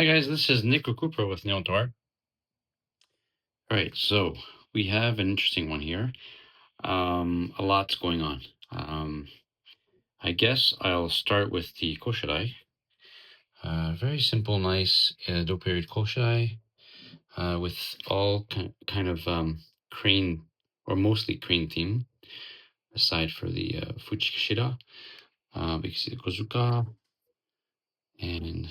Hi guys, this is Nico Cooper with Nihonto Art. All right, so we have an interesting one here. A lot's going on. I guess I'll start with the Koshirae. Very simple, nice Edo period Koshirae with all kind of crane or mostly crane theme, aside for the Fuchikishira, because the Kozuka and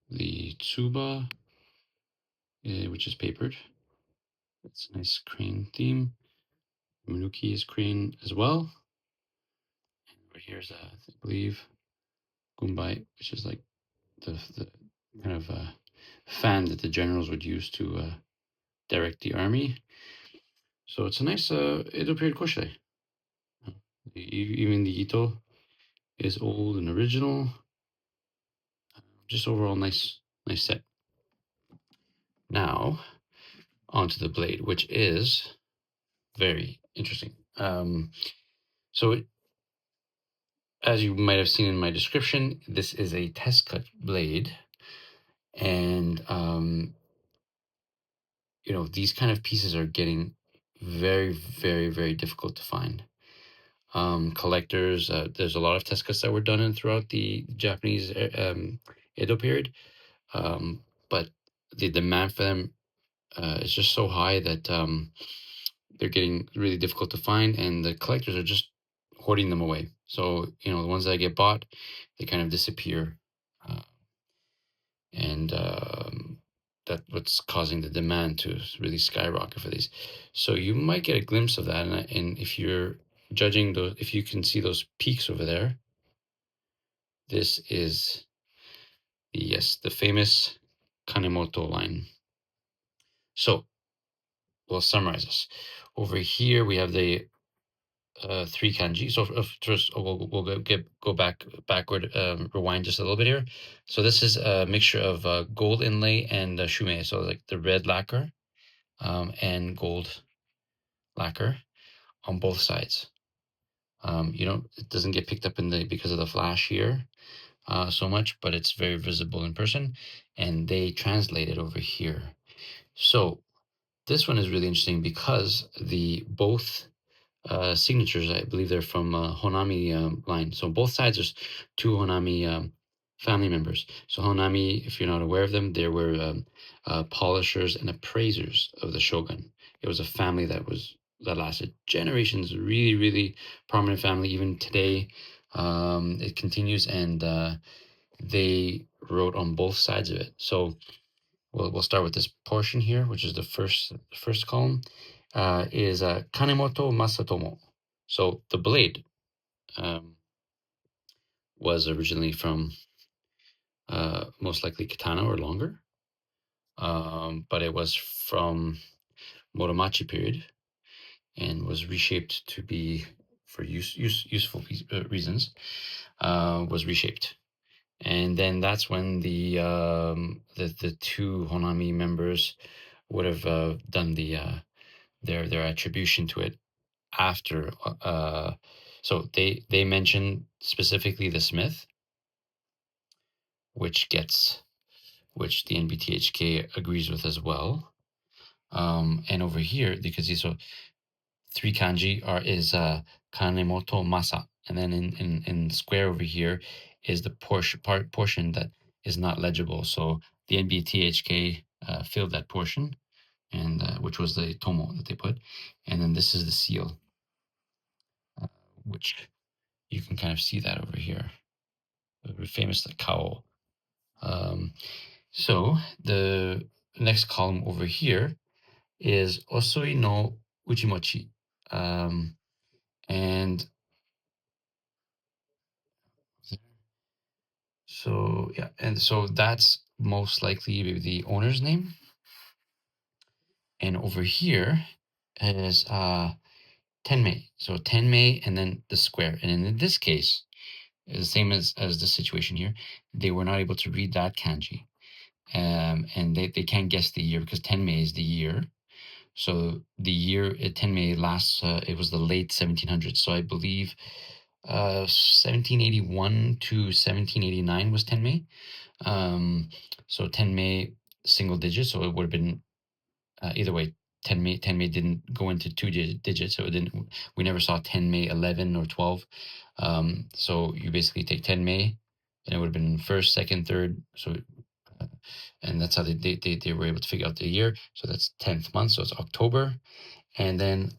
the Tsuba, which is papered. It's a nice crane theme. Minuki is crane as well. Right here's I believe Gumbai, which is like the kind of fan that the generals would use to direct the army. So it's a nice Edo period koshirae. Even the Ito is old and original. Just overall nice set. Now onto the blade, which is very interesting. So as you might have seen in my description, this is a test cut blade, and you know, these kind of pieces are getting very, very, very difficult to find. Collectors, there's a lot of test cuts that were done in throughout the Japanese Edo period, but the demand for them is just so high that they're getting really difficult to find, and the collectors are just hoarding them away. So, you know, the ones that get bought, they kind of disappear. And that's what's causing the demand to really skyrocket for these. So you might get a glimpse of that, and if you're judging those, if you can see those peaks over there, this is the famous Kanemoto line. So we'll summarize this. Over here we have the three kanji. So first we'll go backward, rewind just a little bit here. So this is a mixture of gold inlay and shume, so like the red lacquer and gold lacquer on both sides. You know, it doesn't get picked up because of the flash here so much, but it's very visible in person, and they translate it over here. So this one is really interesting because both signatures, I believe they're from Honami line. So both sides, there's two Honami family members. So Honami, if you're not aware of them, they were polishers and appraisers of the shogun. It was a family that lasted generations. Really, really prominent family. Even today, it continues, and they wrote on both sides of it. So we'll start with this portion here, which is the first column. Is Kanemoto Masatomo. So the blade was originally from most likely katana or longer, but it was from Muromachi period and was reshaped to be for useful reasons. Was reshaped, and then that's when the two Honami members would have done their attribution to it after. So they mention specifically the Smith, which the NBTHK agrees with as well. And over here, because these are three kanji is Kanemoto Masa, and then in square over here is the portion that is not legible. So the NBTHK filled that portion, and which was the tomo that they put, and then this is the seal, which you can kind of see that over here, the famous kao. So the next column over here is Osoi no Uchimochi, and so yeah, and so that's most likely maybe the owner's name. And over here is Tenmei. So Tenmei and then the square. And in this case, is the same as the situation here. They were not able to read that kanji. And they can't guess the year because Tenmei is the year. So the year Tenmei lasts, it was the late 1700s. So I believe 1781 to 1789 was Tenmei. So tenmei single digit, so it would have been either way. Tenmei didn't go into two digits, so it didn't. We never saw tenmei 11 or 12. So you basically take tenmei, and it would have been first, second, third. So and that's how they were able to figure out the year. So that's 10th month, so it's October. And then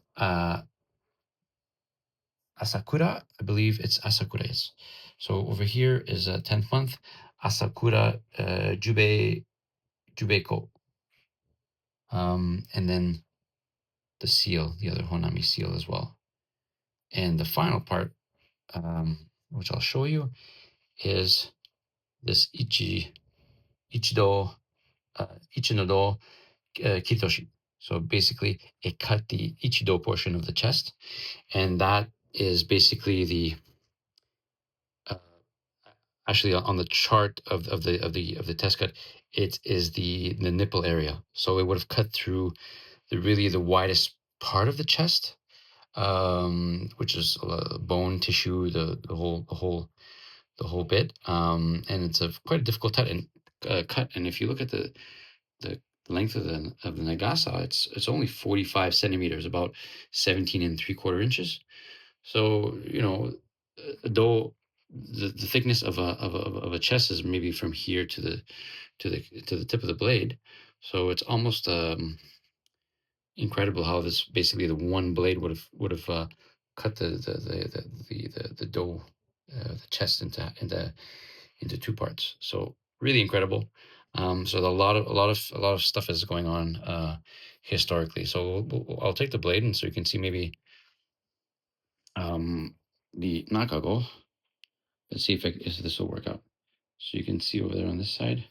Asakura, I believe it's Asakura. Yes. So over here is a 10th month, Asakura Jubeko. And then the seal, the other Honami seal as well. And the final part, which I'll show you, is this Ichido, Ichinodo Kitoshi. So basically, it cut the Ichido portion of the chest, and that is basically the actually on the chart of the test cut. It is the nipple area. So it would have cut through the widest part of the chest, which is bone tissue, the whole bit, and it's a quite a difficult cut. And if you look at the length of the nagasa, it's only 45 centimeters, about 17 and 3/4 inches. So though the thickness of a chest is maybe from here to the tip of the blade, so it's almost incredible how this basically the one blade would have cut the dough, the chest into two parts. So really incredible. So a lot of stuff is going on historically. So I'll take the blade, and so you can see maybe the nakago. Let's see if this will work out. So you can see over there on this side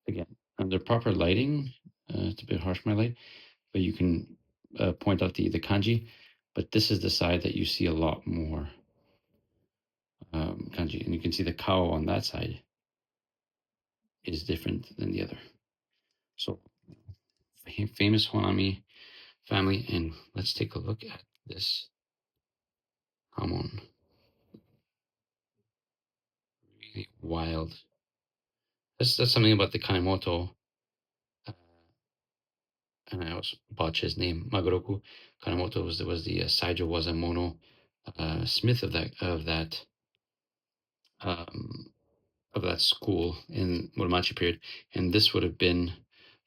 again under proper lighting. It's a bit harsh, my light, but you can point out the kanji. But this is the side that you see a lot more kanji, and you can see the kao on that side is different than the other. So famous Honami family, and let's take a look at this Hamon. Really wild. That's something about the Kanemoto, and I also botch his name. Magoroku Kanemoto was the Saijo Wazamono smith of um, that school in Muromachi period, and this would have been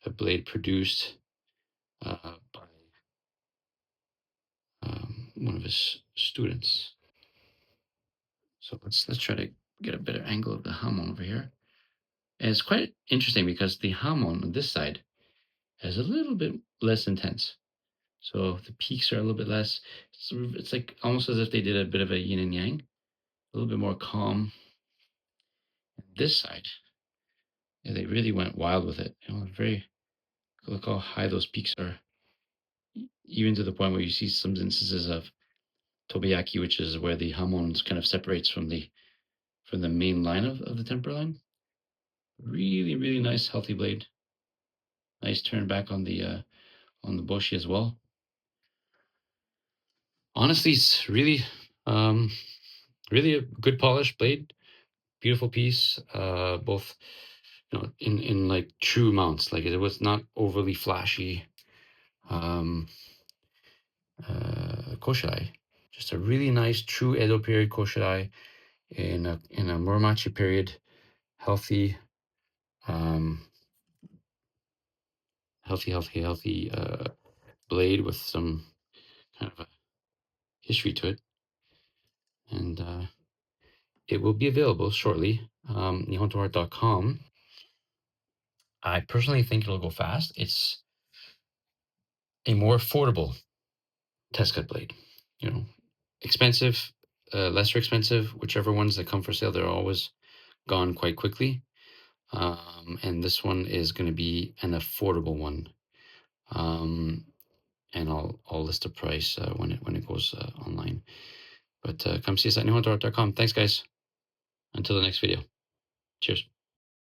a blade produced by one of his students. So let's try to get a better angle of the Hamon over here. And it's quite interesting because the Hamon on this side is a little bit less intense. So the peaks are a little bit less. It's like almost as if they did a bit of a yin and yang, a little bit more calm. And this side, yeah, they really went wild with it. Very look how high those peaks are, even to the point where you see some instances of Tobayaki, which is where the Hamon kind of separates from the main line of the temper line. Really, really nice, healthy blade. Nice turn back on the boshi as well. Honestly, it's really, really a good polished blade. Beautiful piece. Both, in like true mounts. Like it was not overly flashy. Koshirae, just a really nice true Edo period Koshirae in a Muromachi period, healthy, healthy blade with some kind of a history to it, and it will be available shortly. Nihontoart.com. I personally think it'll go fast. It's a more affordable test cut blade. Expensive, lesser expensive, whichever ones that come for sale, they're always gone quite quickly. And this one is going to be an affordable one. And I'll list the price when it goes online. But come see us at nihontoart.com. Thanks, guys. Until the next video. Cheers.